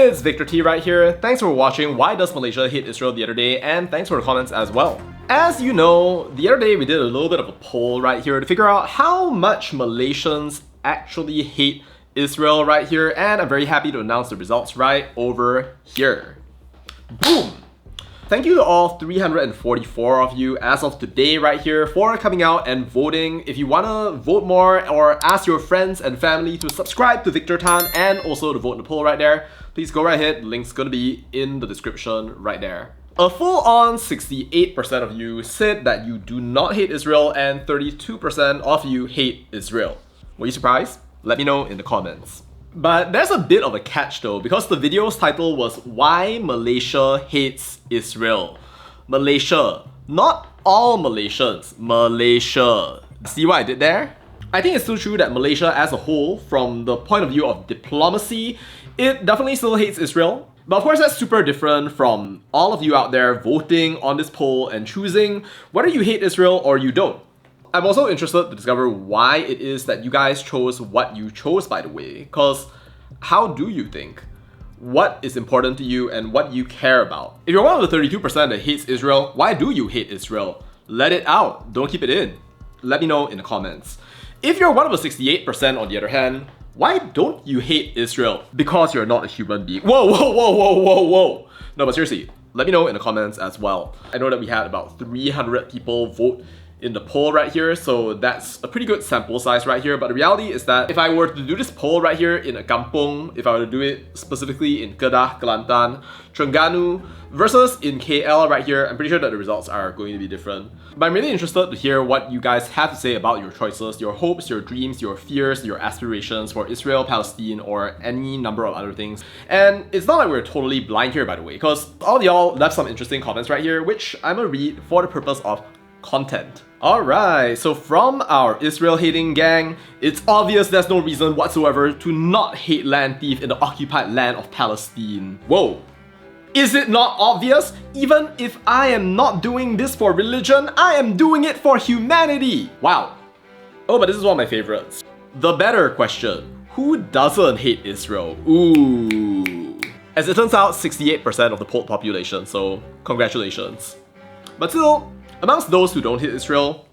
It's Victor T right here. Thanks for watching Why Does Malaysia Hate Israel the other day, and thanks for the comments as well. As you know, the other day we did a little bit of a poll right here to figure out how much Malaysians actually hate Israel right here, and I'm very happy to announce the results right over here. Boom! Thank you to all 344 of you as of today right here for coming out and voting. If you want to vote more or ask your friends and family to subscribe to Victor Tan and also to vote in the poll right there, please go right ahead. Link's gonna be in the description right there. A full-on 68% of you said that you do not hate Israel and 32% of you hate Israel. Were you surprised? Let me know in the comments. But there's a bit of a catch though, because the video's title was Why Malaysia Hates Israel. Malaysia, not all Malaysians, Malaysia. See what I did there? I think it's still true that Malaysia as a whole, from the point of view of diplomacy, it definitely still hates Israel. But of course that's super different from all of you out there voting on this poll and choosing whether you hate Israel or you don't. I'm also interested to discover why it is that you guys chose what you chose, by the way, because how do you think? What is important to you and what you care about? If you're one of the 32% that hates Israel, why do you hate Israel? Let it out, don't keep it in. Let me know in the comments. If you're one of the 68% on the other hand, why don't you hate Israel? Because you're not a human being. Whoa, whoa, whoa, whoa, whoa, whoa. No, but seriously, let me know in the comments as well. I know that we had about 300 people vote in the poll right here, so that's a pretty good sample size right here. But the reality is that if I were to do this poll right here in a kampung, if I were to do it specifically in Kedah, Kelantan, Terengganu versus in KL right here, I'm pretty sure that the results are going to be different. But I'm really interested to hear what you guys have to say about your choices, your hopes, your dreams, your fears, your aspirations for Israel, Palestine, or any number of other things. And it's not like we're totally blind here, by the way, because all of y'all left some interesting comments right here, which I'm gonna read for the purpose of content. Alright, so from our Israel hating gang, it's obvious there's no reason whatsoever to not hate land thief in the occupied land of Palestine. Whoa. Is it not obvious? Even if I am not doing this for religion, I am doing it for humanity. Wow. Oh, but this is one of my favorites. The better question. Who doesn't hate Israel? Ooh. As it turns out, 68% of the polled population, so congratulations. But still, amongst those who don't hate Israel,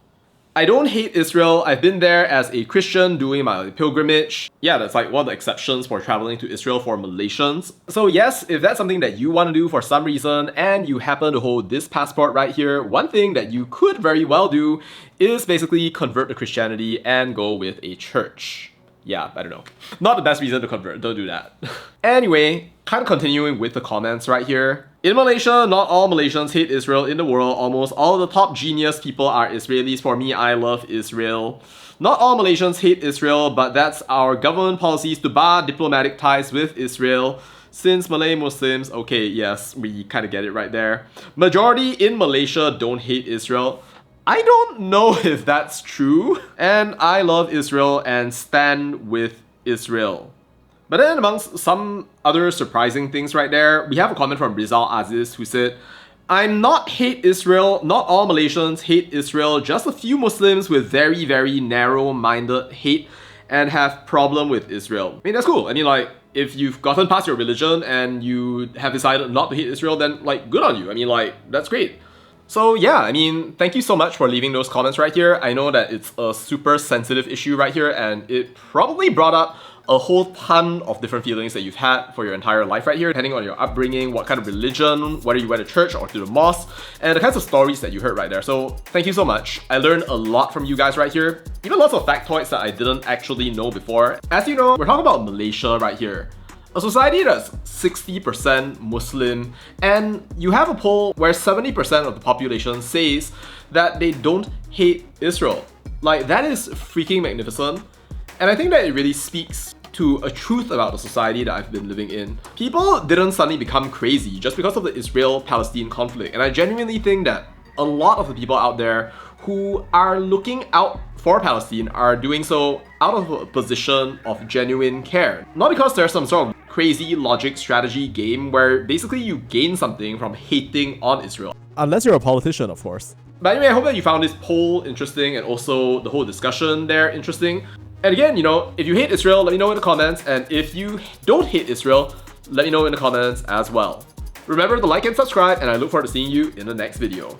I don't hate Israel. I've been there as a Christian doing my pilgrimage. Yeah, that's like one of the exceptions for traveling to Israel for Malaysians. So yes, if that's something that you want to do for some reason and you happen to hold this passport right here, one thing that you could very well do is basically convert to Christianity and go with a church. Yeah, I don't know. Not the best reason to convert, don't do that. Anyway, kind of continuing with the comments right here. In Malaysia, not all Malaysians hate Israel. In the world, almost all of the top genius people are Israelis. For me, I love Israel. Not all Malaysians hate Israel, but that's our government policies to bar diplomatic ties with Israel. Since Malay Muslims, okay, yes, we kind of get it right there. Majority in Malaysia don't hate Israel. I don't know if that's true. And I love Israel and stand with Israel. But then amongst some other surprising things right there, we have a comment from Rizal Aziz who said, I'm not hate Israel, not all Malaysians hate Israel, just a few Muslims with very, very narrow-minded hate and have problem with Israel. I mean, that's cool. I mean, like, if you've gotten past your religion and you have decided not to hate Israel, then, like, good on you. I mean, like, that's great. So yeah, I mean, thank you so much for leaving those comments right here. I know that it's a super sensitive issue right here, and it probably brought up a whole ton of different feelings that you've had for your entire life right here, depending on your upbringing, what kind of religion, whether you went to church or to the mosque, and the kinds of stories that you heard right there. So thank you so much. I learned a lot from you guys right here, even lots of factoids that I didn't actually know before. As you know, we're talking about Malaysia right here. A society that's 60% Muslim, and you have a poll where 70% of the population says that they don't hate Israel. Like, that is freaking magnificent. And I think that it really speaks to a truth about the society that I've been living in. People didn't suddenly become crazy just because of the Israel-Palestine conflict. And I genuinely think that a lot of the people out there who are looking out for Palestine are doing so out of a position of genuine care. Not because there's some sort of crazy logic strategy game where basically you gain something from hating on Israel. Unless you're a politician, of course. But anyway, I hope that you found this poll interesting and also the whole discussion there interesting. And again, you know, if you hate Israel, let me know in the comments. And if you don't hate Israel, Let me know in the comments as well. Remember to like and subscribe, and I look forward to seeing you in the next video.